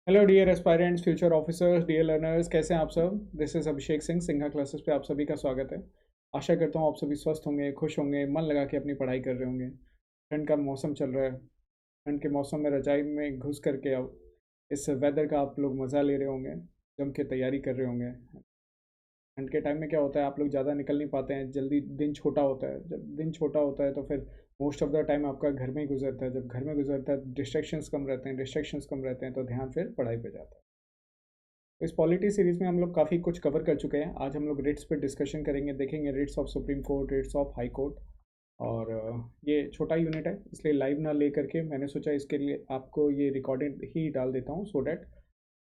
Hello dear aspirants, future officers, dear learners, कैसे हैं आप सब। This is Abhishek Singh, Singha classes पे आप सभी का स्वागत है। आशा करता हूँ आप सभी स्वस्थ होंगे, खुश होंगे, मन लगा के अपनी पढ़ाई कर रहे होंगे। ठंड का मौसम चल रहा है। ठंड के मौसम में रजाई में घुस करके अब इस वेदर का आप लोग मज़ा ले रहे होंगे, जम के तैयारी कर रहे होंगे। ठंड के टाइम में क्या होता है, आप लोग ज़्यादा निकल नहीं पाते हैं, जल्दी दिन छोटा होता है। जब दिन छोटा होता है तो फिर मोस्ट ऑफ द टाइम आपका घर में ही गुजरता है। जब घर में गुजरता है डिस्ट्रैक्शंस कम रहते हैं तो ध्यान फिर पढ़ाई पे जाता है। तो इस पॉलिटी सीरीज़ में हम लोग काफ़ी कुछ कवर कर चुके हैं। आज हम लोग रिट्स पर डिस्कशन करेंगे, देखेंगे writs of supreme court, writs of high court. और ये छोटा यूनिट है इसलिए लाइव ना ले करके मैंने सोचा इसके लिए आपको ये रिकॉर्डेड ही डाल देता हूँ, सो डैट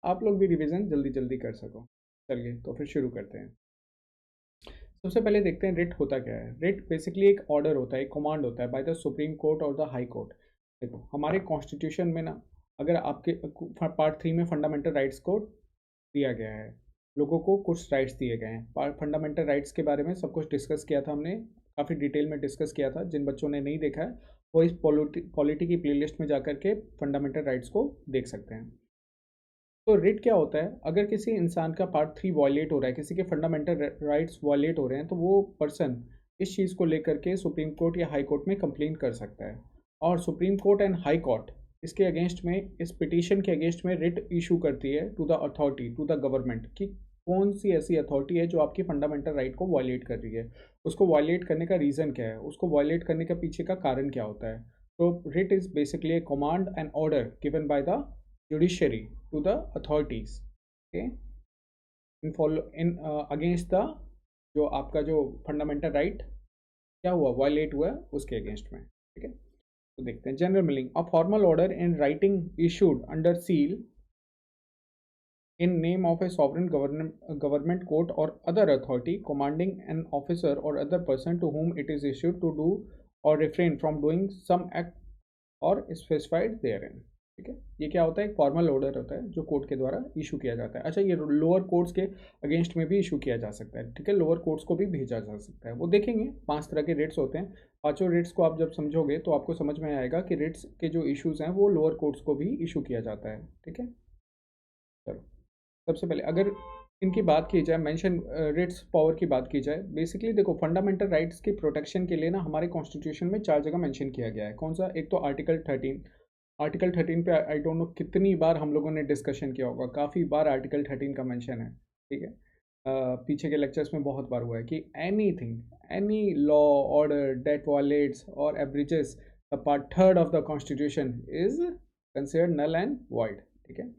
आप लोग भी रिवीजन जल्दी जल्दी कर सको। चलिए तो फिर शुरू करते हैं। सबसे पहले देखते हैं रिट होता क्या है। रिट बेसिकली एक ऑर्डर होता है, एक कमांड होता है बाय द सुप्रीम कोर्ट और द हाई कोर्ट। देखो हमारे कॉन्स्टिट्यूशन में ना, अगर आपके पार्ट 3 में फंडामेंटल राइट्स को दिया गया है, लोगों को कुछ राइट्स दिए गए हैं। फंडामेंटल राइट्स के बारे में सब कुछ डिस्कस किया था हमने, काफ़ी डिटेल में डिस्कस किया था। जिन बच्चों ने नहीं देखा है वो इस पॉलिटी की प्लेलिस्ट में जाकर के फंडामेंटल राइट्स को देख सकते हैं। तो रिट क्या होता है, अगर किसी इंसान का पार्ट 3 वॉयलेट हो रहा है, किसी के फंडामेंटल राइट्स वॉयलेट हो रहे हैं, तो वो पर्सन इस चीज़ को लेकर के सुप्रीम कोर्ट या हाई कोर्ट में कंप्लेन कर सकता है। और supreme court and high court इसके अगेंस्ट में, इस पिटीशन के अगेंस्ट में रिट इशू करती है to the authority, to the government, कि कौन सी ऐसी अथॉरिटी है जो आपकी फंडामेंटल राइट को वायलेट कर रही है, उसको वायलेट करने का रीज़न क्या है, उसको वायलेट करने के पीछे का कारण क्या होता है। तो writ is basically A command and order given by the judiciary to the authorities, okay, in follow in against the जो आपका जो फंडामेंटल राइट क्या हुआ, वायलेट हुआ उसके अगेंस्ट में। ठीक है, तो देखते हैं general meaning. A formal order in writing issued under seal in name of a sovereign government court or other authority commanding an officer or other person to whom it is issued to do or refrain from doing some act और specified देयरइन। ठीक है, ये क्या होता है, एक formal order होता है जो कोर्ट के द्वारा इशू किया जाता है। अच्छा, ये लोअर कोर्ट्स के अगेंस्ट में भी इशू किया जा सकता है। ठीक है, लोअर कोर्ट्स को भी भेजा जा सकता है। वो देखेंगे 5 तरह के रेट्स होते हैं। पांचों रेट्स को आप जब समझोगे तो आपको समझ में आएगा कि रेट्स के जो इशूज़ हैं वो लोअर कोर्ट्स को भी इशू किया जाता है। ठीक है, चलो सबसे पहले अगर इनकी बात की जाए, मेंशन रिट्स पावर की बात की जाए, बेसिकली देखो फंडामेंटल राइट्स की प्रोटेक्शन के लिए ना हमारे कॉन्स्टिट्यूशन में 4 जगह मेंशन किया गया है। कौन सा, एक तो आर्टिकल 13। आर्टिकल 13 पे आई डोंट नो कितनी बार हम लोगों ने डिस्कशन किया होगा, काफ़ी बार आर्टिकल 13 का मेंशन है। ठीक है, पीछे के लेक्चर्स में बहुत बार हुआ है कि anything, any law order that violates और abridges the part 3 of the constitution is considered null and void. ठीक है,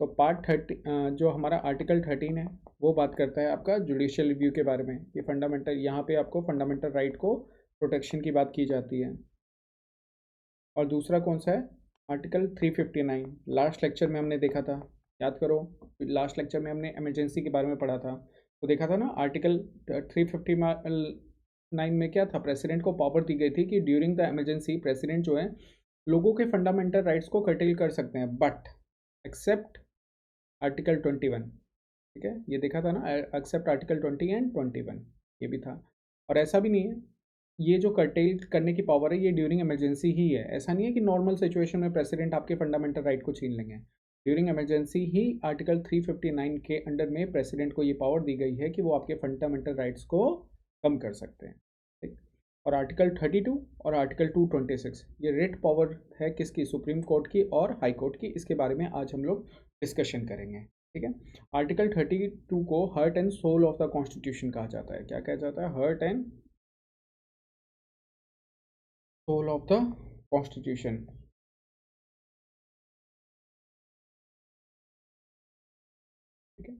तो पार्ट 30 जो हमारा आर्टिकल 13 है वो बात करता है आपका जुडिशियल रिव्यू के बारे में, कि फंडामेंटल, यहाँ पे आपको फंडामेंटल राइट को प्रोटेक्शन की बात की जाती है। और दूसरा कौन सा है, आर्टिकल 359। लास्ट लेक्चर में हमने देखा था, याद करो, लास्ट लेक्चर में हमने इमरजेंसी के बारे में पढ़ा था। तो देखा था ना, आर्टिकल 359 में क्या था, प्रेसिडेंट को पावर दी गई थी कि ड्यूरिंग द इमरजेंसी प्रेसिडेंट जो है लोगों के फंडामेंटल राइट्स को कर्टेल कर सकते हैं, बट एक्सेप्ट आर्टिकल 21। ठीक है, ये देखा था ना, एक्सेप्ट आर्टिकल 20 एंड 21 ये भी था। और ऐसा भी नहीं है, ये जो कर्टेल करने की पावर है ये ड्यूरिंग इमरजेंसी ही है। ऐसा नहीं है कि नॉर्मल सिचुएशन में प्रेसिडेंट आपके फंडामेंटल राइट को छीन लेंगे। ड्यूरिंग इमरजेंसी ही आर्टिकल 359 के अंडर में प्रेसिडेंट को ये पावर दी गई है कि वो आपके फंडामेंटल राइट्स को कम कर सकते हैं। ठीक, और आर्टिकल 32 और आर्टिकल 226 ये रिट पावर है किसकी, सुप्रीम कोर्ट की और हाई कोर्ट की। इसके बारे में आज हम लोग डिस्कशन करेंगे। ठीक है, आर्टिकल 32 को heart and soul of the constitution कहा जाता है। क्या कहा जाता है, heart and soul of the constitution. ठीक है,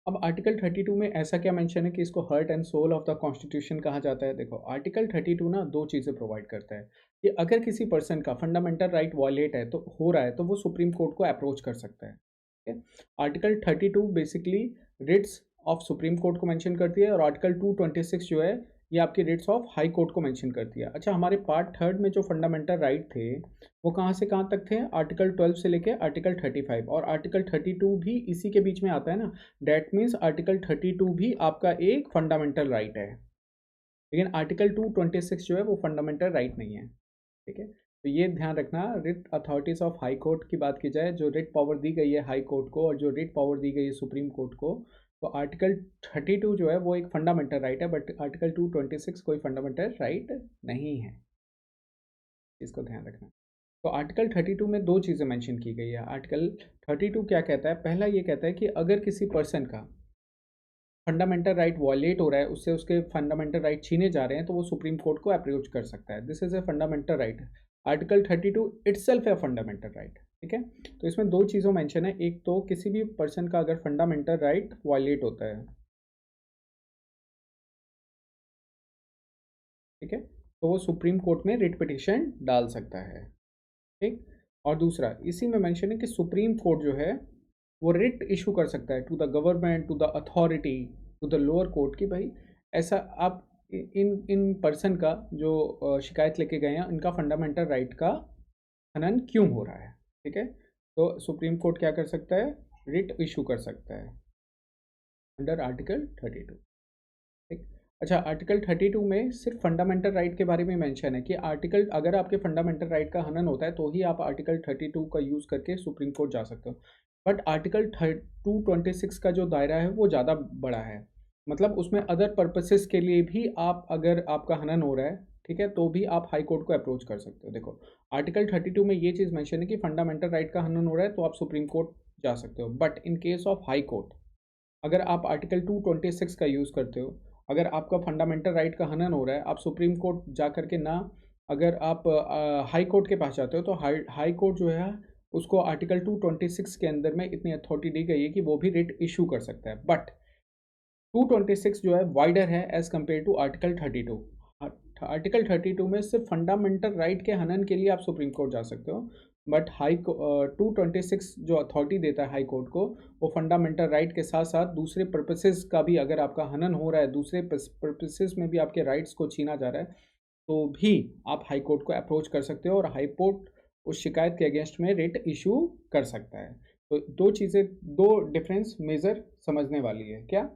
अब आर्टिकल 32 में ऐसा क्या मेंशन है कि इसको heart and soul of the constitution कहा जाता है। देखो आर्टिकल 32 ना दो चीज़ें प्रोवाइड करता है कि अगर किसी पर्सन का फंडामेंटल राइट वायलेट है तो हो रहा है तो वो सुप्रीम कोर्ट को अप्रोच कर सकता है। ठीक है, article 32 basically writs of supreme court को मेंशन करती है और आर्टिकल 226 जो है ये आपके रिट्स ऑफ हाई कोर्ट को मेंशन करती है। अच्छा, हमारे पार्ट 3 में जो फंडामेंटल राइट थे वो कहाँ से कहाँ तक थे, आर्टिकल 12 से लेके आर्टिकल 35, और आर्टिकल 32 भी इसी के बीच में आता है ना। डैट मीन्स आर्टिकल 32 भी आपका एक फंडामेंटल राइट है, लेकिन आर्टिकल 226 जो है वो फंडामेंटल राइट नहीं है। ठीक है, तो ये ध्यान रखना, writ authorities of high court की बात की जाए, जो रिट पावर दी गई है हाई कोर्ट को और जो रिट पावर दी गई है सुप्रीम कोर्ट को, तो आर्टिकल 32 जो है वो एक फंडामेंटल राइट है, बट आर्टिकल 226 कोई फंडामेंटल राइट नहीं है, इसको ध्यान रखना। तो आर्टिकल 32 में दो चीज़ें मेंशन की गई है। आर्टिकल 32 क्या कहता है? पहला ये कहता है कि अगर किसी पर्सन का फंडामेंटल राइट वॉयलेट हो रहा है, उससे उसके फंडामेंटल राइट छीने जा रहे हैं, तो वो सुप्रीम कोर्ट को अप्रोच कर सकता है। This is a fundamental right. Article 32 itself है फंडामेंटल राइट, ठीक है। तो इसमें दो चीज़ों मेंशन है, एक तो किसी भी पर्सन का अगर फंडामेंटल राइट वॉयलेट होता है, ठीक है, तो वो सुप्रीम कोर्ट में रिट पिटिशन डाल सकता है, ठीक। और दूसरा इसी में मेंशन है कि सुप्रीम कोर्ट जो है वो रिट इशू कर सकता है to the government, to the authority, to the lower court, कि भाई ऐसा आप इन इन पर्सन का जो शिकायत लेके गए हैं, इनका फंडामेंटल राइट का हनन क्यों हो रहा है, ठीक है। तो सुप्रीम कोर्ट क्या कर सकता है? रिट इशू कर सकता है अंडर आर्टिकल 32, ठीक। अच्छा, आर्टिकल 32 में सिर्फ फंडामेंटल राइट के बारे में मेंशन है कि आर्टिकल, अगर आपके फंडामेंटल राइट का हनन होता है तो ही आप आर्टिकल 32 का यूज़ करके सुप्रीम कोर्ट जा सकते हो। बट आर्टिकल 226 का जो दायरा है वो ज़्यादा बड़ा है, मतलब उसमें अदर पर्पसेस के लिए भी आप, अगर आपका हनन हो रहा है, ठीक है, तो भी आप हाई कोर्ट को अप्रोच कर सकते हो। देखो, आर्टिकल 32 में ये चीज़ मेंशन है कि फंडामेंटल राइट का हनन हो रहा है तो आप सुप्रीम कोर्ट जा सकते हो, but in case of high court, अगर आप आर्टिकल 226 का यूज़ करते हो, अगर आपका फंडामेंटल राइट का हनन हो रहा है, आप सुप्रीम कोर्ट जा कर के ना, अगर आप हाई कोर्ट के पास जाते हो, तो हाई कोर्ट जो है उसको आर्टिकल 226 के अंदर में इतनी अथॉरिटी दी गई है कि वो भी रिट इशू कर सकता है। बट 226 जो है वाइडर है as compare to article 32। Article 32 में सिर्फ फंडामेंटल राइट के हनन के लिए आप सुप्रीम कोर्ट जा सकते हो, बट 226 जो अथॉरिटी देता है हाई कोर्ट को, वो फंडामेंटल राइट के साथ साथ दूसरे पर्पसेस का भी, अगर आपका हनन हो रहा है, दूसरे पर्पसेस में भी आपके राइट्स को छीना जा रहा है, तो भी आप हाई कोर्ट को अप्रोच कर सकते हो और हाई कोर्ट उस शिकायत के अगेंस्ट में रिट इशू कर सकता है। तो दो चीज़ें, दो डिफरेंस मेजर समझने वाली है। क्या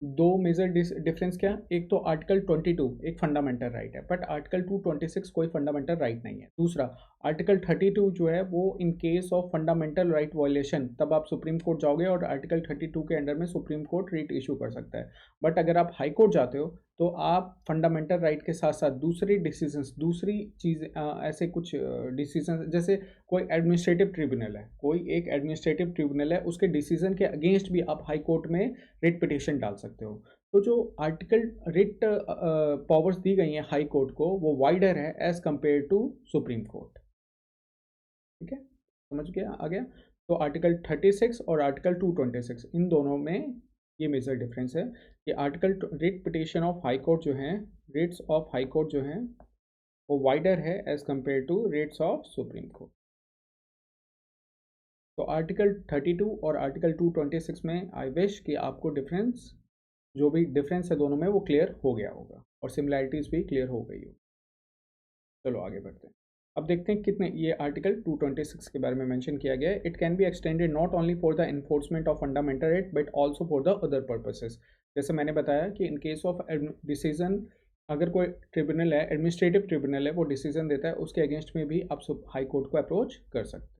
दो मेजर डिफरेंस? क्या, एक तो आर्टिकल 22 एक फंडामेंटल राइट है, बट आर्टिकल 226 कोई फंडामेंटल राइट नहीं है। दूसरा, आर्टिकल 32 जो है वो in case of fundamental right violation, तब आप सुप्रीम कोर्ट जाओगे और आर्टिकल 32 के अंडर में सुप्रीम कोर्ट रिट इशू कर सकता है। बट अगर आप हाई कोर्ट जाते हो तो आप फंडामेंटल राइट के साथ साथ दूसरी डिसीजंस, दूसरी चीज़, ऐसे कुछ डिसीजन, जैसे कोई एडमिनिस्ट्रेटिव ट्रिब्यूनल है, कोई एक एडमिनिस्ट्रेटिव ट्रिब्यूनल है, उसके डिसीजन के अगेंस्ट भी आप हाई कोर्ट में रिट पिटिशन डाल सकते हो। तो जो आर्टिकल रिट पावर्स दी गई हैं हाई कोर्ट को, वो वाइडर है as compare to supreme court, ठीक है, समझ गया आ गया। तो आर्टिकल 36 और आर्टिकल 226, इन दोनों में ये मेजर डिफरेंस है कि article writ petition of high court जो हैं, रिट्स ऑफ हाई कोर्ट जो हैं, वो वाइडर है as compare to rates of supreme court. तो आर्टिकल 32 और आर्टिकल 226 में आई विश कि आपको डिफरेंस, जो भी डिफरेंस है दोनों में, वो क्लियर हो गया होगा और सिमिलैरिटीज़ भी क्लियर हो गई हो। चलो आगे बढ़ते हैं। अब देखते हैं कितने ये आर्टिकल 226 के बारे में मेंशन किया गया है। It can be extended not only for the enforcement of fundamental right but also for the other purposes. जैसे मैंने बताया कि इन केस ऑफ डिसीजन, अगर कोई ट्रिब्यूनल है, एडमिनिस्ट्रेटिव ट्रिब्यूनल है, वो डिसीजन देता है, उसके अगेंस्ट में भी आप हाई कोर्ट को अप्रोच कर सकते हैं।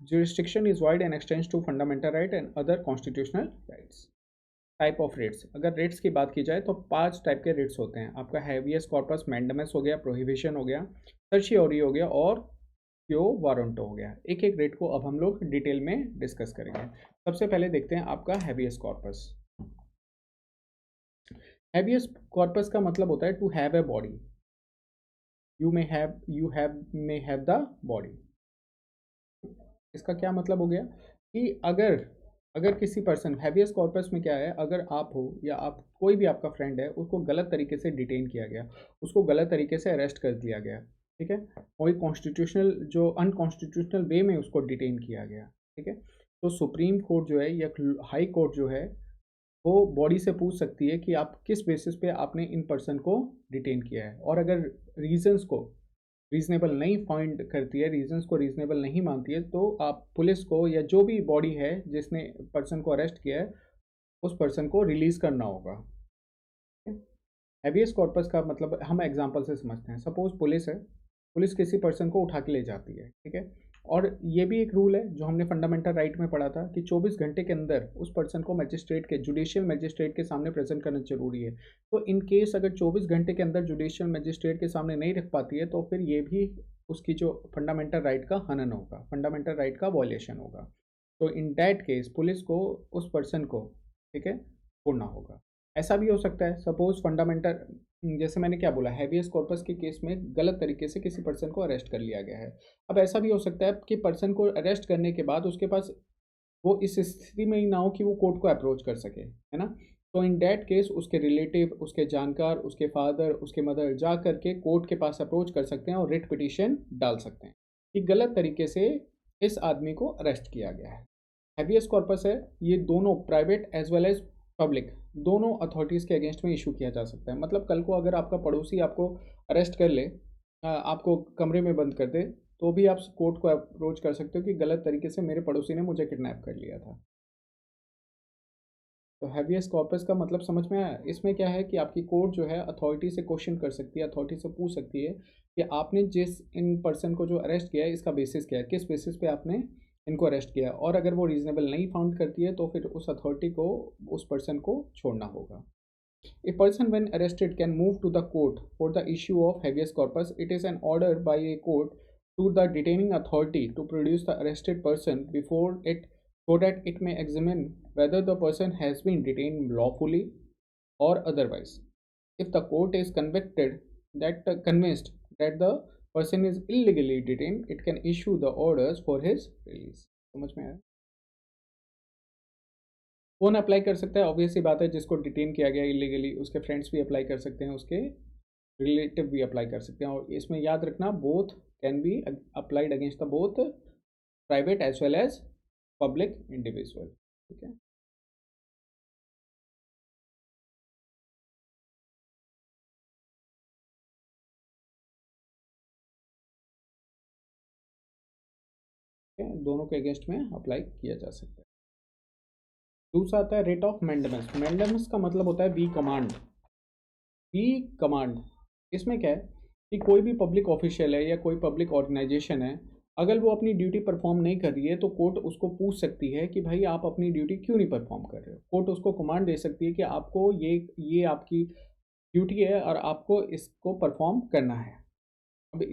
Jurisdiction is wide and extends to fundamental right and other constitutional rights. Type of rates, अगर रेट्स की बात की जाए तो 5 टाइप के रेट्स होते हैं। आपका हैवियस कॉर्पस मैंडेमस हो गया, प्रोहिबिशन हो गया, सर्शियोरी हो गया और क्यो वारंटो हो गया। एक एक रेट को अब हम लोग डिटेल में डिस्कस करेंगे। सबसे पहले देखते हैं आपका हैवियस कॉर्पस। हैवियस कॉर्पस का मतलब होता है to have a body, you have the body. इसका क्या मतलब हो गया कि अगर अगर किसी पर्सन, हैबियस कॉर्पस में क्या है, अगर आप हो या आप कोई भी आपका फ्रेंड है, उसको गलत तरीके से डिटेन किया गया, उसको गलत तरीके से अरेस्ट कर दिया गया, ठीक है, कोई कॉन्स्टिट्यूशनल, जो अनकॉन्स्टिट्यूशनल वे में उसको डिटेन किया गया, ठीक है, तो सुप्रीम कोर्ट जो है या हाई कोर्ट जो है, वो बॉडी से पूछ सकती है कि आप किस बेसिस पे आपने इन पर्सन को डिटेन किया है, और अगर रीजंस को रीज़नेबल नहीं फाइंड करती है, रीजंस को रीज़नेबल नहीं मानती है, तो आप पुलिस को या जो भी बॉडी है जिसने पर्सन को अरेस्ट किया है, उस पर्सन को रिलीज़ करना होगा। हैबियस कॉर्पस का मतलब हम एग्जांपल से समझते हैं। सपोज पुलिस है, पुलिस किसी पर्सन को उठा के ले जाती है, ठीक है। और ये भी एक रूल है जो हमने फंडामेंटल राइट में पढ़ा था कि 24 घंटे के अंदर उस पर्सन को मजिस्ट्रेट के, जुडिशियल मजिस्ट्रेट के सामने प्रेजेंट करना जरूरी है। तो इन केस अगर 24 घंटे के अंदर जुडिशियल मजिस्ट्रेट के सामने नहीं रख पाती है तो फिर ये भी उसकी जो फंडामेंटल राइट का हनन होगा, फंडामेंटल राइट का वॉयलेशन होगा। तो इन दैट केस पुलिस को उस पर्सन को, ठीक है, छोड़ना होगा। ऐसा भी हो सकता है, सपोज फंडामेंटल, जैसे मैंने क्या बोला, हैबियस कॉर्पस के केस में गलत तरीके से किसी पर्सन को अरेस्ट कर लिया गया है। अब ऐसा भी हो सकता है कि पर्सन को अरेस्ट करने के बाद उसके पास वो इस स्थिति में ही ना हो कि वो कोर्ट को अप्रोच कर सके, है ना। तो इन डैट केस उसके रिलेटिव, उसके जानकार, उसके फादर, उसके मदर जा करके कोर्ट के पास अप्रोच कर सकते हैं और रिट पिटीशन डाल सकते हैं कि गलत तरीके से इस आदमी को अरेस्ट किया गया है। हैबियस कॉर्पस है, ये दोनों private as well as public दोनों अथॉरिटीज़ के अगेंस्ट में इशू किया जा सकता है। मतलब कल को अगर आपका पड़ोसी आपको अरेस्ट कर ले, आपको कमरे में बंद कर दे, तो भी आप कोर्ट को अप्रोच कर सकते हो कि गलत तरीके से मेरे पड़ोसी ने मुझे किडनैप कर लिया था। तो हैबियस कॉर्पस का मतलब समझ में आया। इसमें क्या है कि आपकी कोर्ट जो है अथॉरिटी से क्वेश्चन कर सकती है, अथॉरिटी से पूछ सकती है कि आपने जिस इन पर्सन को जो अरेस्ट किया है इसका बेसिस क्या है, किस बेसिस पे आपने इनको अरेस्ट किया। और अगर वो रीजनेबल नहीं फाउंड करती है तो फिर उस अथॉरिटी को उस पर्सन को छोड़ना होगा। A person when arrested can move to the court for the issue of habeas corpus. It is an order by a court to the detaining authority to produce the arrested person before it so that it may examine whether the person has been detained lawfully or otherwise. If the court is convinced that the person is illegally detained, it can issue the orders for his release. समझ में आया? कौन apply कर सकता है? Obvious सी बात है, जिसको डिटेन किया गया इलीगली उसके फ्रेंड्स भी अप्लाई कर सकते हैं, उसके रिलेटिव भी अप्लाई कर सकते हैं। और इसमें याद रखना, both can be applied against the both private as well as public individual, ठीक है। दोनों के अगेंस्ट में अप्लाई किया जा सकता है। दूसरा आता है रेट ऑफ मैंडेमस। मैंडेमस का मतलब होता है बी कमांड। बी कमांड इसमें क्या है कि कोई भी पब्लिक ऑफिशियल है या कोई पब्लिक ऑर्गेनाइजेशन है, अगर वो अपनी ड्यूटी परफॉर्म नहीं कर रही है तो कोर्ट उसको पूछ सकती है कि भाई आप अपनी ड्यूटी क्यों नहीं परफॉर्म कर रहे हो। कोर्ट उसको कमांड दे सकती है कि आपको ये आपकी ड्यूटी है और आपको इसको परफॉर्म करना है। अब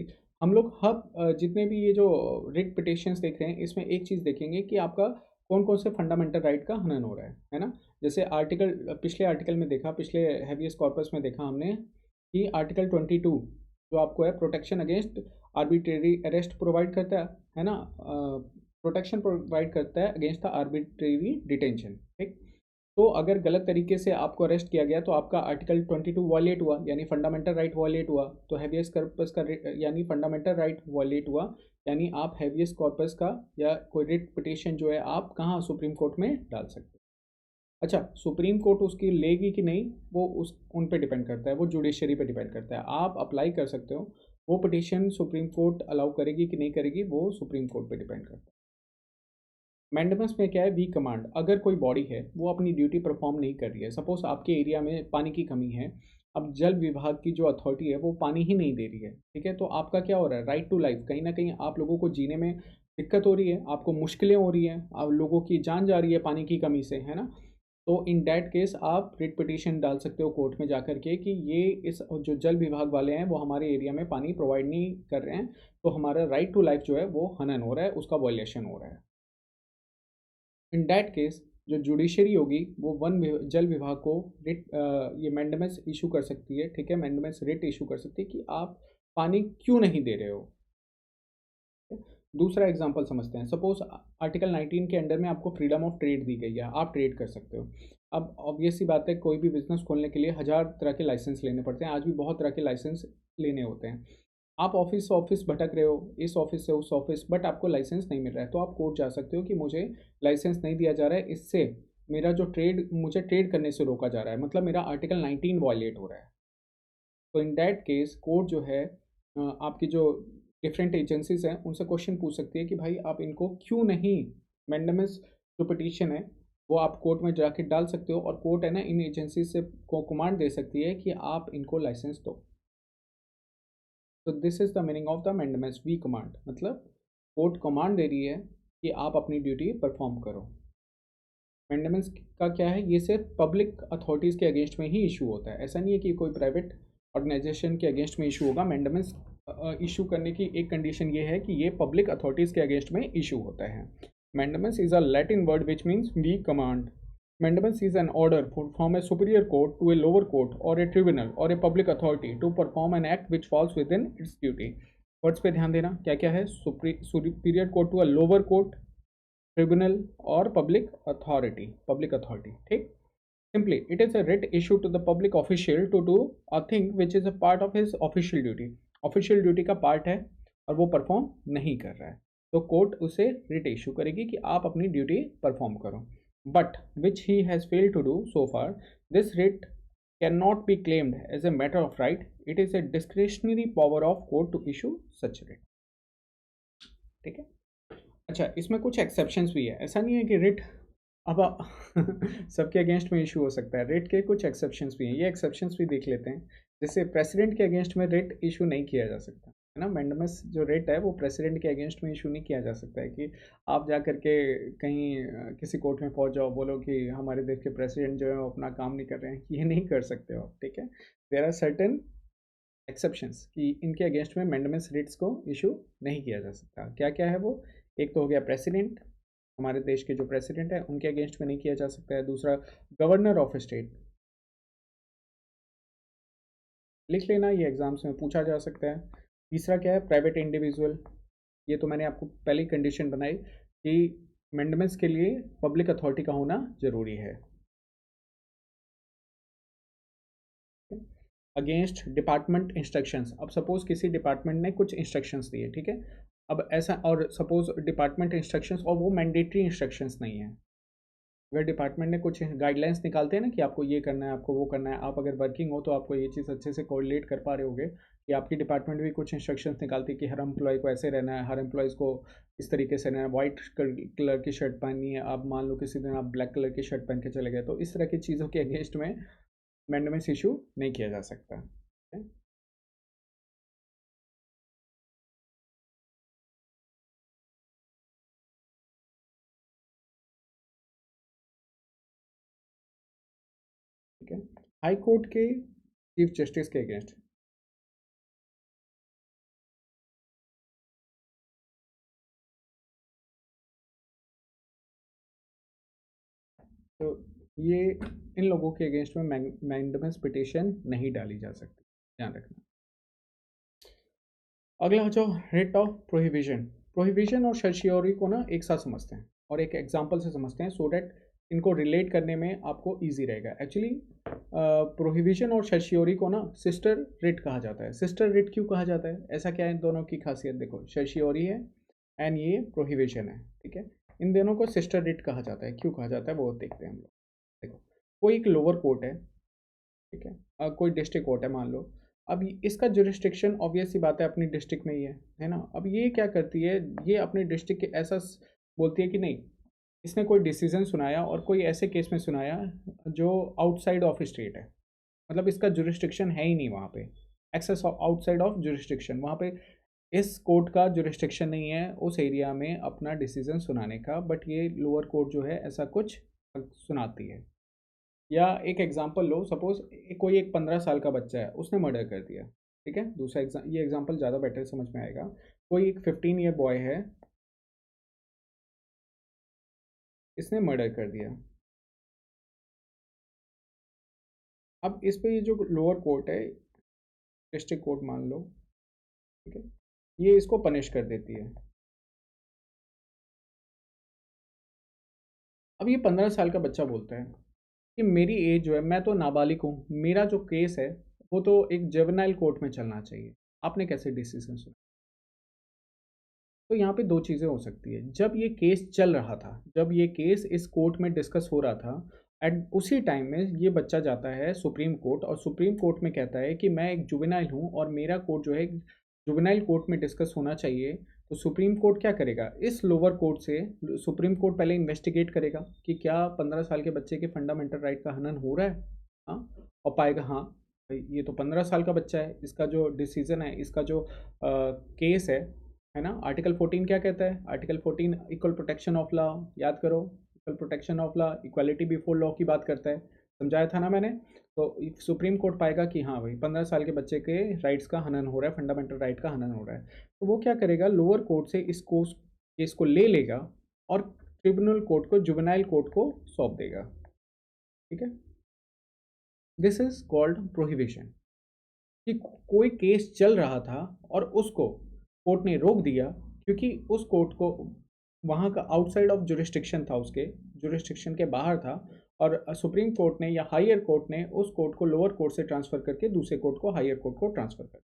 हम लोग जितने भी ये जो रिट पिटिशंस देख रहे हैं इसमें एक चीज़ देखेंगे कि आपका कौन कौन से फंडामेंटल राइट का हनन हो रहा है ना। जैसे आर्टिकल, पिछले आर्टिकल में देखा, पिछले हैबियस कॉर्पस में देखा हमने कि आर्टिकल 22 जो आपको है protection against arbitrary arrest provide करता है ना, प्रोटेक्शन प्रोवाइड करता है अगेंस्ट द आर्बिट्रेरी डिटेंशन, ठीक। तो अगर गलत तरीके से आपको अरेस्ट किया गया तो आपका आर्टिकल 22 वॉयलेट हुआ, यानी फंडामेंटल राइट वॉयलेट हुआ। तो हैबियस कॉर्पस का यानी फंडामेंटल राइट वॉयलेट हुआ, यानी आप हैबियस कॉर्पस का या कोई रिट पिटिशन जो है आप कहाँ सुप्रीम कोर्ट में डाल सकते हैं। अच्छा, सुप्रीम कोर्ट उसकी लेगी कि नहीं वो उन पे डिपेंड करता है, वो जुडिशरी पे डिपेंड करता है। आप अप्लाई कर सकते हो, वो पिटिशन सुप्रीम कोर्ट अलाउ करेगी कि नहीं करेगी वो सुप्रीम कोर्ट पे डिपेंड करता है। मैंडेमस में क्या है, वी कमांड। अगर कोई बॉडी है वो अपनी ड्यूटी परफॉर्म नहीं कर रही है, सपोज आपके एरिया में पानी की कमी है, अब जल विभाग की जो अथॉरिटी है वो पानी ही नहीं दे रही है, ठीक है, तो आपका क्या हो रहा है, राइट टू लाइफ, कहीं ना कहीं आप लोगों को जीने में दिक्कत हो रही है, आपको मुश्किलें हो रही हैं, आप लोगों की जान जा रही है पानी की कमी से, है ना। तो इन डैट केस आप रिट पिटिशन डाल सकते हो कोर्ट में जाकर के कि ये इस जो जल विभाग वाले हैं वो हमारे एरिया में पानी प्रोवाइड नहीं कर रहे हैं, तो हमारा राइट टू लाइफ जो है वो हनन हो रहा है, उसका वॉयलेशन हो रहा है। इन डैट केस जो जुडिशरी होगी वो जल विभाग को रिट ये मैंडेमस इशू कर सकती है, ठीक है, मैंडेमस रिट इशू कर सकती है कि आप पानी क्यों नहीं दे रहे हो। दूसरा एग्जांपल समझते हैं, सपोज आर्टिकल 19 के अंडर में आपको फ्रीडम ऑफ ट्रेड दी गई है, आप ट्रेड कर सकते हो। अब ऑब्वियस सी बात है, कोई भी बिजनेस खोलने के लिए 1000 तरह के लाइसेंस लेने पड़ते हैं, आज भी बहुत तरह के लाइसेंस लेने होते हैं। आप ऑफिस से ऑफिस भटक रहे हो, इस ऑफिस से उस ऑफिस, बट आपको लाइसेंस नहीं मिल रहा है, तो आप कोर्ट जा सकते हो कि मुझे लाइसेंस नहीं दिया जा रहा है, इससे मेरा जो मुझे ट्रेड करने से रोका जा रहा है, मतलब मेरा आर्टिकल 19 वायलेट हो रहा है। तो इन दैट केस कोर्ट जो है आपकी जो डिफरेंट एजेंसीज हैं उनसे क्वेश्चन पूछ सकती है कि भाई आप इनको क्यों नहीं, मैंडेमस जो पिटीशन है वो आप कोर्ट में जाके डाल सकते हो, और कोर्ट है ना इन एजेंसी से को कमांड दे सकती है कि आप इनको लाइसेंस दो। तो this is the meaning of the mandamus we command, मतलब कोर्ट कमांड दे रही है कि आप अपनी ड्यूटी परफॉर्म करो। मैंडेमेंस का क्या है, ये सिर्फ पब्लिक अथॉरिटीज़ के अगेंस्ट में ही इशू होता है। ऐसा नहीं है कि कोई प्राइवेट ऑर्गेनाइजेशन के अगेंस्ट में इशू होगा। मैंडेमेंस इशू करने की एक कंडीशन ये है कि ये पब्लिक अथॉरिटीज़ के अगेंस्ट में इशू होता है। Mandamus is a Latin word which means we command. Mandamus is an order from a superior court to a lower court or a tribunal or a public authority to perform an act which falls within its duty. Words पे ध्यान देना, क्या क्या है, superior court to a lower court, tribunal और public authority, ठीक। Simply it is a writ issue to the public official to do a thing which is a part of his official duty. Official duty का part है और वो perform नहीं कर रहा है, तो कोर्ट उसे रिट इशू करेगी कि आप अपनी ड्यूटी परफॉर्म करो। But which he has failed to do so far, this writ cannot be claimed as a matter of right, it is a discretionary power of court to issue such writ, ठीक है। अच्छा, इसमें कुछ exceptions भी है, ऐसा नहीं है कि रिट अब सबके अगेंस्ट में इशू हो सकता है। रिट के कुछ एक्सेप्शंस भी हैं, ये एक्सेप्शंस भी देख लेते हैं। जैसे प्रेसिडेंट के अगेंस्ट में रिट इशू नहीं किया जा सकता है ना। मैंडेमस जो रिट है वो प्रेसिडेंट के अगेंस्ट में इशू नहीं किया जा सकता है कि आप जा करके कहीं किसी कोर्ट में पहुंच जाओ, बोलो कि हमारे देश के प्रेसिडेंट जो है वो अपना काम नहीं कर रहे हैं, ये नहीं कर सकते हो आप, ठीक है। देयर आर सर्टेन एक्सेप्शंस कि इनके अगेंस्ट में मैंडेमस रिट्स को इशू नहीं किया जा सकता। क्या क्या है वो, एक तो हो गया प्रेसिडेंट, हमारे देश के जो प्रेसिडेंट है उनके अगेंस्ट में नहीं किया जा सकता है। दूसरा गवर्नर ऑफ स्टेट, लिख लेना, ये एग्जाम्स में पूछा जा सकता है। तीसरा क्या है, प्राइवेट इंडिविजुअल, ये तो मैंने आपको पहली कंडीशन बनाई कि मैंडेमस के लिए पब्लिक अथॉरिटी का होना जरूरी है। अगेंस्ट डिपार्टमेंट इंस्ट्रक्शंस, अब सपोज किसी डिपार्टमेंट ने कुछ इंस्ट्रक्शंस दिए, ठीक है। अब ऐसा, और सपोज डिपार्टमेंट इंस्ट्रक्शंस और वो मैंडेटरी इंस्ट्रक्शंस नहीं है। अगर डिपार्टमेंट ने कुछ गाइडलाइंस निकालते हैं ना कि आपको ये करना है, आपको वो करना है, आप अगर वर्किंग हो तो आपको ये चीज़ अच्छे से कोऑर्डिनेट कर पा रहे होगे कि आपकी डिपार्टमेंट भी कुछ इंस्ट्रक्शंस निकालती है कि हर एम्प्लॉय को ऐसे रहना है, हर एम्प्लॉयज़ को इस तरीके से रहना है, वाइट कलर की शर्ट पहननी है। आप मान लो किसी दिन आप ब्लैक कलर की शर्ट पहन के चले गए, तो इस तरह की चीज़ों के अगेंस्ट में मैंडेमस इशू नहीं किया जा सकता है। ठीक है, हाई कोर्ट के चीफ जस्टिस के अगेंस्ट, तो ये इन लोगों के अगेंस्ट में मैंडेमस पिटिशन नहीं डाली जा सकती, ध्यान रखना। अगला आ जाओ, रिट ऑफ प्रोहिबिशन। प्रोहिबिशन और सर्शियोरी को ना एक साथ समझते हैं और एक एग्जांपल से समझते हैं, सो डैट इनको रिलेट करने में आपको इजी रहेगा। एक्चुअली प्रोहिबिशन और सर्शियोरी को ना सिस्टर रिट कहा जाता है। सिस्टर रिट क्यों कहा जाता है, ऐसा क्या है इन दोनों की खासियत, देखो सर्शियोरी है एंड ये प्रोहिबिशन है, ठीक है। इन दोनों को सिस्टर रिट कहा जाता है, क्यों कहा जाता है वो देखते हैं हम लोग। देखो, कोई एक लोअर कोर्ट है, ठीक है, कोई डिस्ट्रिक्ट कोर्ट है मान लो। अब इसका जुरिस्डिक्शन ऑब्वियस सी बात है अपनी डिस्ट्रिक्ट में ही है ना। अब ये क्या करती है, ये अपने डिस्ट्रिक्ट के ऐसा बोलती है कि नहीं, इसने कोई डिसीजन सुनाया और कोई ऐसे केस में सुनाया जो आउटसाइड ऑफ स्टेट है, मतलब इसका जुरिस्डिक्शन है ही नहीं वहाँ पे, एक्सेस आउटसाइड ऑफ जुरिस्डिक्शन, वहाँ पे इस कोर्ट का जुरिस्डिक्शन नहीं है उस एरिया में अपना डिसीजन सुनाने का, बट ये लोअर कोर्ट जो है ऐसा कुछ सुनाती है। या एक एग्जांपल लो, सपोज कोई एक 15 साल का बच्चा है, उसने मर्डर कर दिया, ठीक है। दूसरा ये एग्जांपल ज़्यादा बेटर समझ में आएगा। कोई एक 15 ईयर बॉय है, इसने मर्डर कर दिया। अब इस पे ये जो लोअर कोर्ट है, डिस्ट्रिक्ट कोर्ट मान लो, ठीक है, ये इसको पनिश कर देती है। अब ये 15 साल का बच्चा बोलता है कि मेरी एज जो है, मैं तो नाबालिग हूँ, मेरा जो केस है वो तो एक जुवेनाइल कोर्ट में चलना चाहिए, आपने कैसे डिसीजन सुना। तो यहाँ पे दो चीज़ें हो सकती है, जब ये केस चल रहा था, जब ये केस इस कोर्ट में डिस्कस हो रहा था, एंड उसी टाइम में ये बच्चा जाता है सुप्रीम कोर्ट और सुप्रीम कोर्ट में कहता है कि मैं एक जुवेनाइल हूँ और मेरा कोर्ट जो है जुवेनाइल कोर्ट में डिस्कस होना चाहिए। तो सुप्रीम कोर्ट क्या करेगा, इस लोअर कोर्ट से सुप्रीम कोर्ट पहले इन्वेस्टिगेट करेगा कि क्या 15 साल के बच्चे के फंडामेंटल राइट का हनन हो रहा है, हाँ, और पाएगा हाँ, भाई ये तो 15 साल का बच्चा है, इसका जो डिसीजन है, इसका जो केस है ना, आर्टिकल 14 क्या कहता है? Article 14 equal protection of law, याद करो, equal protection of law, equality before law की बात करता है, समझाया था ना मैंने। तो सुप्रीम कोर्ट पाएगा कि हाँ भाई 15 साल के बच्चे के राइट्स का हनन हो रहा है, फंडामेंटल राइट का हनन हो रहा है, तो वो क्या करेगा, लोअर कोर्ट से इस केस को ले लेगा और ट्रिब्यूनल कोर्ट को, जुवेनाइल कोर्ट को सौंप देगा। ठीक है, दिस इज कॉल्ड प्रोहिबिशन। कि कोई केस चल रहा था और उसको कोर्ट ने रोक दिया, क्योंकि उस कोर्ट को वहाँ का आउटसाइड ऑफ जुरिस्डिक्शन था, उसके जुरिस्डिक्शन के बाहर था, और सुप्रीम कोर्ट ने या हायर कोर्ट ने उस कोर्ट को लोअर कोर्ट से ट्रांसफर करके दूसरे कोर्ट को, हायर कोर्ट को ट्रांसफर कर,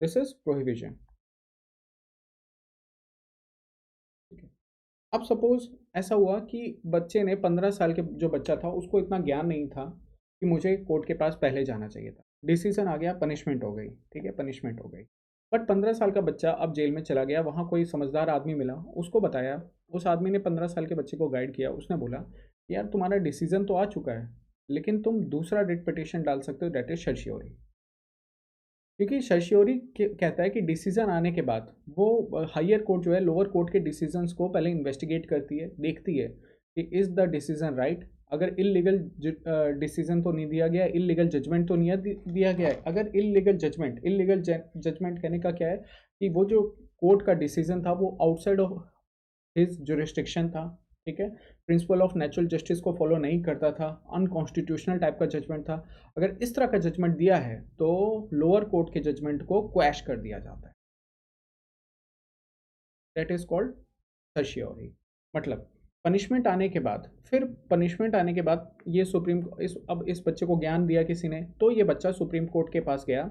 दिस इज प्रोहिबिशन। ठीक है, अब सपोज ऐसा हुआ कि बच्चे ने, 15 साल के जो बच्चा था उसको इतना ज्ञान नहीं था कि मुझे कोर्ट के पास पहले जाना चाहिए था, डिसीजन आ गया, पनिशमेंट हो गई, ठीक है, पनिशमेंट हो गई। बट 15 साल का बच्चा अब जेल में चला गया, वहाँ कोई समझदार आदमी मिला, उसको बताया, उस आदमी ने 15 साल के बच्चे को गाइड किया, उसने बोला यार तुम्हारा डिसीजन तो आ चुका है, लेकिन तुम दूसरा रिट पिटिशन डाल सकते हो, डेट इज सर्शियोरी। क्योंकि सर्शियोरी कहता है कि डिसीजन आने के बाद वो हायर कोर्ट जो है लोअर कोर्ट के डिसीजंस को पहले इन्वेस्टिगेट करती है, देखती है कि इज़ द डिसीजन राइट, अगर इलीगल डिसीजन तो नहीं दिया गया, इलीगल जजमेंट तो नहीं दिया गया है। अगर इलीगल जजमेंट कहने का क्या है कि वो जो कोर्ट का डिसीजन था वो आउटसाइड ऑफ हिज जुरिस्डिक्शन था, ठीक है, प्रिंसिपल ऑफ नेचुरल जस्टिस को फॉलो नहीं करता था, अनकॉन्स्टिट्यूशनल टाइप का जजमेंट था। अगर इस तरह का जजमेंट दिया है तो लोअर कोर्ट के जजमेंट को क्वैश कर दिया जाता है, दैट इज कॉल्ड सर्शियोरी। मतलब पनिशमेंट आने के बाद, फिर पनिशमेंट आने के बाद ये सुप्रीम अब इस बच्चे को ज्ञान दिया किसी ने, तो ये बच्चा सुप्रीम कोर्ट के पास गया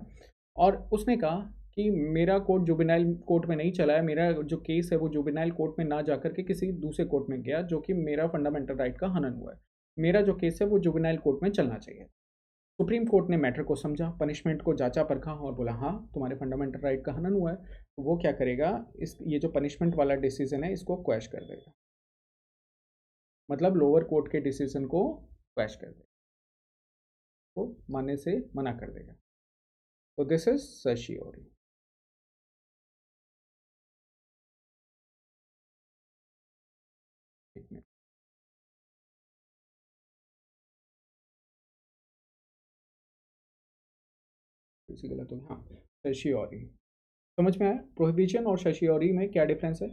और उसने कहा कि मेरा कोर्ट जुवेनाइल कोर्ट में नहीं चला है, मेरा जो केस है वो जुवेनाइल कोर्ट में ना जाकर के किसी दूसरे कोर्ट में गया, जो कि मेरा फंडामेंटल राइट का हनन हुआ है, मेरा जो केस है वो जुवेनाइल कोर्ट में चलना चाहिए। सुप्रीम कोर्ट ने मैटर को समझा, पनिशमेंट को जांचा परखा और बोला हाँ तुम्हारे फंडामेंटल राइट का हनन हुआ है, तो वो क्या करेगा, इस ये जो पनिशमेंट वाला डिसीजन है इसको क्वैश कर देगा, मतलब लोअर कोर्ट के डिसीजन को क्वैश कर देगा, तो मानने से मना कर देगा। तो दिस इज सर्शियोरी। इसी गलत हो गया, हाँ, सर्शियोरी। समझ में आया प्रोहिबिशन और सर्शियोरी में क्या डिफरेंस है?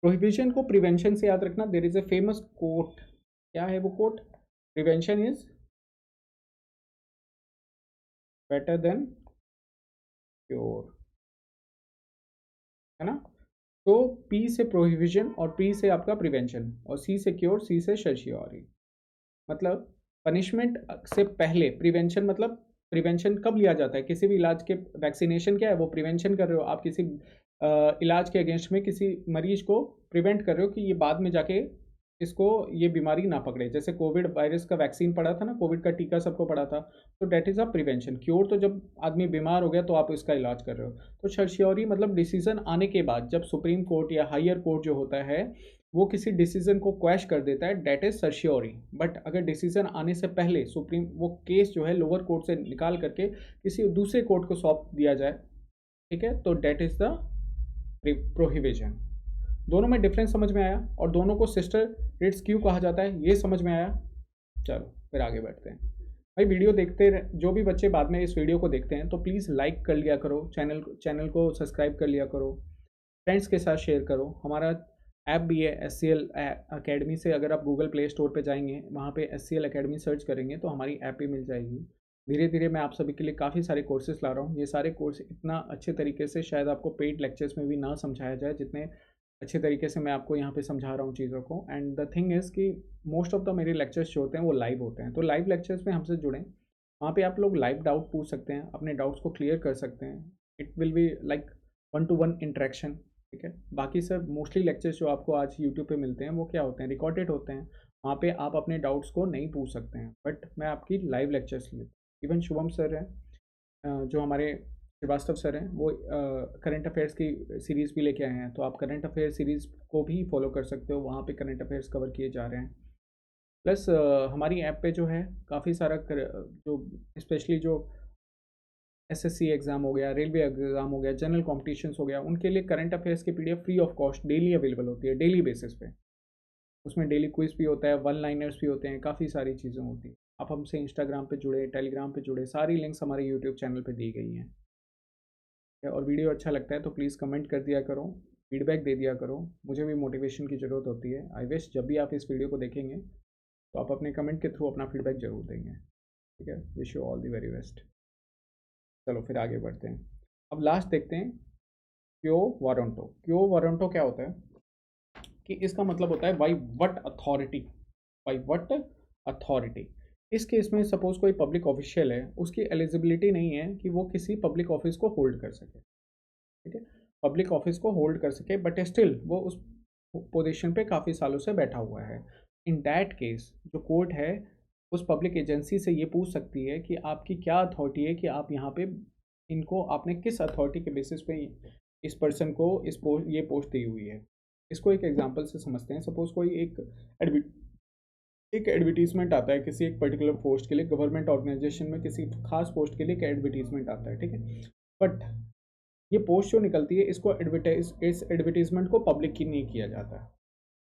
प्रोहिबिशन को प्रिवेंशन से याद रखना, there is a famous quote, क्या है वो quote, prevention is better than cure, है ना। तो पी से प्रोहिबिशन और पी से आपका प्रिवेंशन और सी से क्योर, सी से सर्शियोरी। मतलब पनिशमेंट से पहले प्रिवेंशन, मतलब प्रिवेंशन कब लिया जाता है, किसी भी इलाज के, वैक्सीनेशन क्या है, वो प्रिवेंशन कर रहे हो आप, किसी इलाज के अगेंस्ट में किसी मरीज को प्रिवेंट कर रहे हो कि ये बाद में जाके इसको ये बीमारी ना पकड़े। जैसे कोविड वायरस का वैक्सीन पड़ा था ना, कोविड का टीका सबको पड़ा था, तो that is a prevention. Cure तो जब आदमी बीमार हो गया तो आप इसका इलाज कर रहे हो। तो सर्शियोरी मतलब डिसीजन आने के बाद, जब सुप्रीम कोर्ट या हायर कोर्ट जो होता है वो किसी डिसीजन को क्वैश कर देता है, डेट इज सर्शियोरी। बट अगर डिसीजन आने से पहले सुप्रीम वो केस जो है लोअर कोर्ट से निकाल करके किसी दूसरे कोर्ट को सौंप दिया जाए, ठीक है, तो डेट इज द प्रोहिबिशन। दोनों में डिफरेंस समझ में आया, और दोनों को सिस्टर रिट्स क्यों कहा जाता है ये समझ में आया। चलो फिर आगे बढ़ते हैं। भाई वीडियो देखते जो भी बच्चे बाद में इस वीडियो को देखते हैं तो प्लीज़ लाइक कर लिया करो, चैनल को सब्सक्राइब कर लिया करो, फ्रेंड्स के साथ शेयर करो। हमारा ऐप भी है SCL अकेडमी से, अगर आप गूगल प्ले स्टोर पे जाएंगे वहाँ पे SCL अकेडमी सर्च करेंगे तो हमारी ऐप भी मिल जाएगी। धीरे धीरे मैं आप सभी के लिए काफ़ी सारे कोर्सेज ला रहा हूँ। ये सारे कोर्स इतना अच्छे तरीके से शायद आपको पेड लेक्चर्स में भी ना समझाया जाए जितने अच्छे तरीके से मैं आपको यहाँ पे समझा रहा हूँ चीज़ों को। एंड द थिंग इज़ कि मोस्ट ऑफ द मेरे लेक्चर्स जो होते हैं वो लाइव होते हैं, तो लाइव लेक्चर्स में हमसे जुड़ें, वहाँ पे आप लोग लाइव डाउट पूछ सकते हैं, अपने डाउट्स को क्लियर कर सकते हैं। It will be like 1-to-1 interaction, ठीक है। बाकी सर मोस्टली लेक्चर्स जो आपको आज यूट्यूब पे मिलते हैं वो क्या होते हैं, रिकॉर्डेड होते हैं, वहाँ पे आप अपने डाउट्स को नहीं पूछ सकते हैं, बट मैं आपकी लाइव लेक्चर्स लेता हूँ। इवन शुभम सर हैं जो हमारे श्रीवास्तव सर हैं, वो करंट अफेयर्स की सीरीज़ भी लेके आए हैं, तो आप करंट अफेयर सीरीज़ को भी फॉलो कर सकते हो, वहाँ पे करंट अफेयर्स कवर किए जा रहे हैं। प्लस हमारी ऐप पे जो है काफ़ी सारा जो स्पेशली जो एसएससी एग्ज़ाम हो गया, रेलवे एग्ज़ाम हो गया, जनरल कॉम्पिटिशन्स हो गया, उनके लिए करंट अफेयर्स की PDF free of cost daily available होती है, डेली बेसिस पे। उसमें डेली क्विज भी होता है, वन लाइनर्स भी होते हैं, काफ़ी सारी चीज़ें होती हैं। आप हमसे इंस्टाग्राम पे जुड़े, टेलीग्राम पे जुड़े, सारी लिंक्स हमारे यूट्यूब चैनल पे दी गई हैं। और वीडियो अच्छा लगता है तो प्लीज़ कमेंट कर दिया करो, फीडबैक दे दिया करो, मुझे भी मोटिवेशन की ज़रूरत होती है। आई विश जब भी आप इस वीडियो को देखेंगे तो आप अपने कमेंट के थ्रू अपना फीडबैक ज़रूर देंगे। ठीक है, wish you all the very best. चलो फिर आगे बढ़ते हैं। अब लास्ट देखते हैं, क्यो वारंटो। क्यो वारंटो क्या होता है कि इसका मतलब होता है by what authority, by what authority. इस केस में सपोज कोई पब्लिक ऑफिशियल है, उसकी एलिजिबिलिटी नहीं है कि वो किसी पब्लिक ऑफिस को होल्ड कर सके। ठीक है, पब्लिक ऑफिस को होल्ड कर सके बट स्टिल वो उस पोजीशन पे काफ़ी सालों से बैठा हुआ है। इन दैट केस जो कोर्ट है उस पब्लिक एजेंसी से ये पूछ सकती है कि आपकी क्या अथॉरिटी है कि आप यहाँ पे इनको, आपने किस अथॉरिटी के बेसिस पे इस पर्सन को ये पोस्ट दी हुई है। इसको एक एग्जांपल से समझते हैं। सपोज कोई एक एडवर्टीजमेंट आता है किसी एक पर्टिकुलर पोस्ट के लिए, गवर्नमेंट ऑर्गेनाइजेशन में किसी खास पोस्ट के लिए एक एडवर्टीजमेंट आता है। ठीक है, बट ये पोस्ट जो निकलती है इसको इस एडवर्टीजमेंट को पब्लिक की नहीं किया जाता है।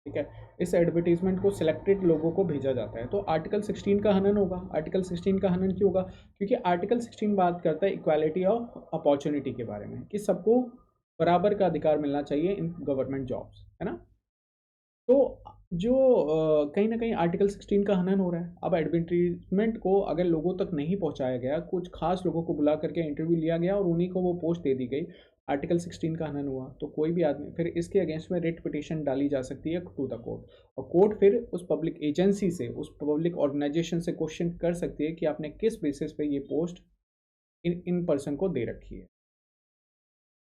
ठीक है, इस एडवर्टीजमेंट को सिलेक्टेड लोगों को भेजा जाता है। तो आर्टिकल 16 का हनन होगा। आर्टिकल 16 का हनन क्यों होगा? क्योंकि आर्टिकल 16 बात करता है इक्वालिटी ऑफ अपॉर्चुनिटी के बारे में, कि सबको बराबर का अधिकार मिलना चाहिए इन गवर्नमेंट जॉब्स, है ना। तो जो कहीं ना कहीं आर्टिकल 16 का हनन हो रहा है। अब एडवर्टीजमेंट को अगर लोगों तक नहीं पहुंचाया गया, कुछ खास लोगों को बुला करके इंटरव्यू लिया गया और उन्हीं को वो पोस्ट दे दी गई, आर्टिकल 16 का हनन हुआ, तो कोई भी आदमी फिर इसके अगेंस्ट में रिट पिटीशन डाली जा सकती है टू द कोर्ट, और कोर्ट फिर उस पब्लिक एजेंसी से, उस पब्लिक ऑर्गेनाइजेशन से क्वेश्चन कर सकती है कि आपने किस बेसिस पे ये पोस्ट इन पर्सन को दे रखी है।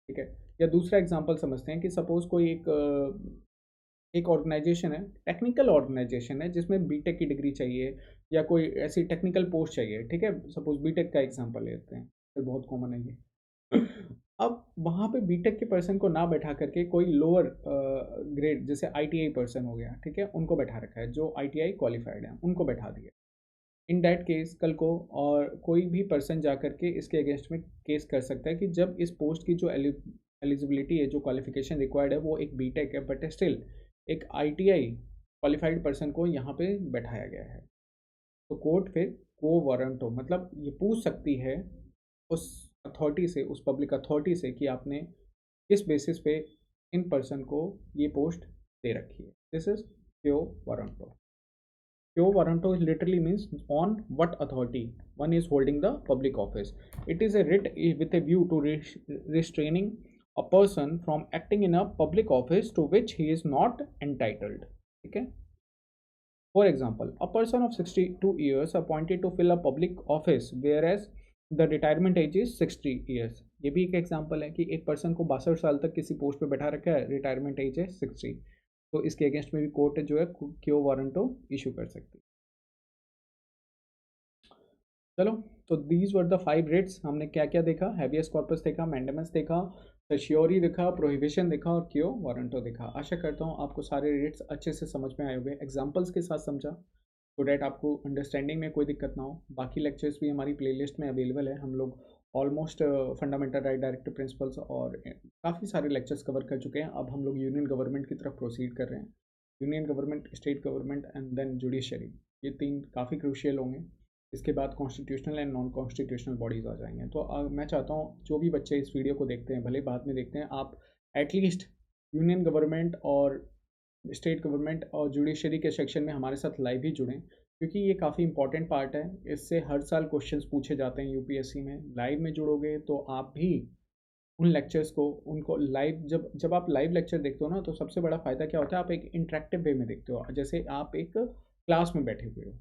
ठीक है, या दूसरा एग्जांपल समझते हैं कि सपोज कोई एक ऑर्गेनाइजेशन है, टेक्निकल ऑर्गेनाइजेशन है, जिसमें बीटेक की डिग्री चाहिए या कोई ऐसी टेक्निकल पोस्ट चाहिए। ठीक है, सपोज बीटेक का एग्जांपल लेते हैं, तो बहुत कॉमन है ये। अब वहाँ पे बीटेक के पर्सन को ना बैठा करके कोई लोअर ग्रेड, जैसे आईटीआई पर्सन हो गया, ठीक है, उनको बैठा रखा है, जो आईटीआई क्वालिफाइड है उनको बैठा दिया। इन डैट केस कल को और कोई भी पर्सन जा करके इसके अगेंस्ट में केस कर सकता है कि जब इस पोस्ट की जो एलिजिबिलिटी है, जो क्वालिफिकेशन रिक्वायर्ड है, वो एक बीटेक है, बट स्टिल एक आईटीआई क्वालिफाइड पर्सन को यहाँ पे बैठाया गया है। तो कोर्ट फिर को वारंटो मतलब ये पूछ सकती है उस अथॉरिटी से, उस पब्लिक अथॉरिटी से, कि आपने किस बेसिस पे इन पर्सन को ये पोस्ट दे रखी है। दिस इज क्यो warranto. Quo warranto literally means on what authority one is holding the public office. It is a writ with a view to restraining a person from acting in a public office to which he is not entitled. Okay. For example, a person of 62 years appointed to fill a public office whereas the retirement age is 60 years. ये भी एक example है कि एक person को 62 साल तक किसी पोस्ट पे बैठा रखा है, रिटायरमेंट एज है 60, तो इसके अगेंस्ट में भी कोर्ट जो है क्यो वारंटो इशू कर सकती है। चलो, तो दीज वर द 5 रिट्स। हमने क्या क्या देखा? हैबियस कॉर्पस देखा, मैंडेमस देखा, सर्शियोरी देखा, प्रोहिबिशन देखा और क्यो वारंटो देखा। आशा करता हूँ आपको सारे रिट्स अच्छे से समझ में आए होंगे, एग्जाम्पल्स के साथ समझा, सो डैट आपको अंडरस्टैंडिंग में कोई दिक्कत ना हो। बाकी लेक्चर्स भी हमारी प्लेलिस्ट में अवेलेबल है। हम लोग almost fundamental right, directive principles और काफ़ी सारे लेक्चर्स कवर कर चुके हैं। अब हम लोग यूनियन गवर्नमेंट की तरफ प्रोसीड कर रहे हैं। Union government, state government and then judiciary, ये 3 काफ़ी क्रूशियल होंगे। इसके बाद constitutional and non constitutional bodies आ जाएंगे। तो मैं चाहता हूँ जो भी बच्चे इस वीडियो को देखते हैं, भले बाद में देखते हैं, आप एटलीस्ट यूनियन गवर्नमेंट और स्टेट गवर्नमेंट और जुडिशरी के सेक्शन में हमारे साथ लाइव ही जुड़ें, क्योंकि ये काफ़ी इंपॉर्टेंट पार्ट है। इससे हर साल क्वेश्चंस पूछे जाते हैं यूपीएससी में। लाइव में जुड़ोगे तो आप भी उन लेक्चर्स को, उनको लाइव, जब आप लाइव लेक्चर देखते हो ना, तो सबसे बड़ा फ़ायदा क्या होता है, आप एक इंटरेक्टिव वे में देखते हो, जैसे आप एक क्लास में बैठे हुए हो।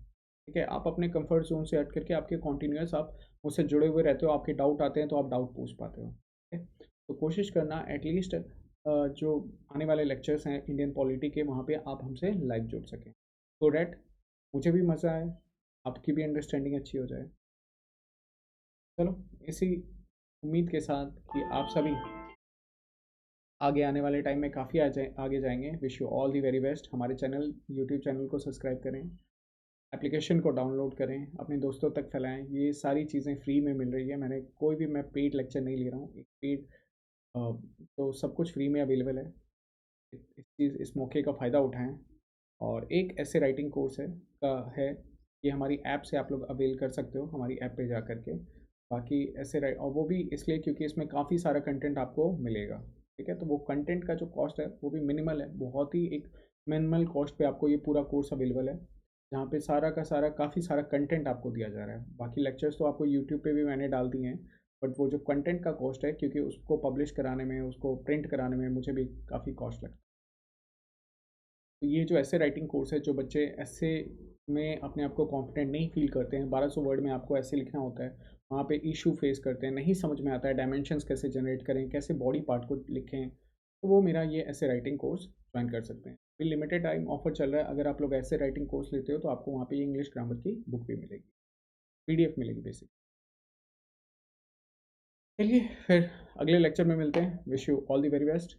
ठीक है, आप अपने कंफर्ट जोन से हट करके आपके कॉन्टीन्यूस आप मुझसे जुड़े हुए रहते हो, आपके डाउट आते हैं तो आप डाउट पूछ पाते हो। ठीक है, तो कोशिश करना एटलीस्ट जो आने वाले लेक्चर्स हैं इंडियन पॉलिटी के, वहाँ पे आप हमसे लाइव जुड़ सकें, सो डैट मुझे भी मज़ा आए, आपकी भी अंडरस्टैंडिंग अच्छी हो जाए। चलो, इसी उम्मीद के साथ कि आप सभी आगे आने वाले टाइम में काफ़ी आगे जाएंगे। Wish you all the very best. हमारे यूट्यूब चैनल को सब्सक्राइब करें, एप्लीकेशन को डाउनलोड करें, अपने दोस्तों तक फैलाएँ। ये सारी चीज़ें फ्री में मिल रही है। मैंने कोई भी मैं पेड लेक्चर नहीं ले रहा हूँ। एक पेड तो सब कुछ फ्री में अवेलेबल है। इस मौके का फ़ायदा उठाएँ। और एक ऐसे राइटिंग कोर्स है, ये हमारी ऐप से आप लोग अवेल कर सकते हो, हमारी ऐप पे जा कर के। बाकी ऐसे और वो भी इसलिए क्योंकि इसमें काफ़ी सारा कंटेंट आपको मिलेगा, ठीक है? तो वो कंटेंट का जो कॉस्ट है, वो भी मिनिमल है, बहुत ही एक मिनिमल कॉस्ट पे आपको ये पूरा कोर्स अवेलेबल है, जहाँ पे सारा का सारा काफ़ी सारा कंटेंट आपको दिया जा रहा है। बाकी लेक्चर्स तो आपको यूट्यूब पे भी मैंने डाल दिए हैं, बट वो जो कंटेंट का कॉस्ट है, क्योंकि उसको पब्लिश कराने में, उसको प्रिंट कराने में मुझे भी काफ़ी कॉस्ट लगता है। तो ये जो ऐसे राइटिंग कोर्स है, जो बच्चे ऐसे में अपने आप को कॉन्फिडेंट नहीं फ़ील करते हैं, 1200 वर्ड में आपको ऐसे लिखना होता है, वहाँ पे इश्यू फेस करते हैं, नहीं समझ में आता है डायमेंशंस कैसे जनरेट करें, कैसे बॉडी पार्ट को लिखें, तो वो मेरा ये ऐसे राइटिंग कोर्स जॉइन कर सकते हैं। अभी लिमिटेड टाइम ऑफर चल रहा है, अगर आप लोग ऐसे राइटिंग कोर्स लेते हो तो आपको वहाँ पे ये इंग्लिश ग्रामर की बुक भी मिलेगी, पीडीएफ मिलेगी बेसिक। चलिए फिर अगले लेक्चर में मिलते हैं। Wish you all the very best.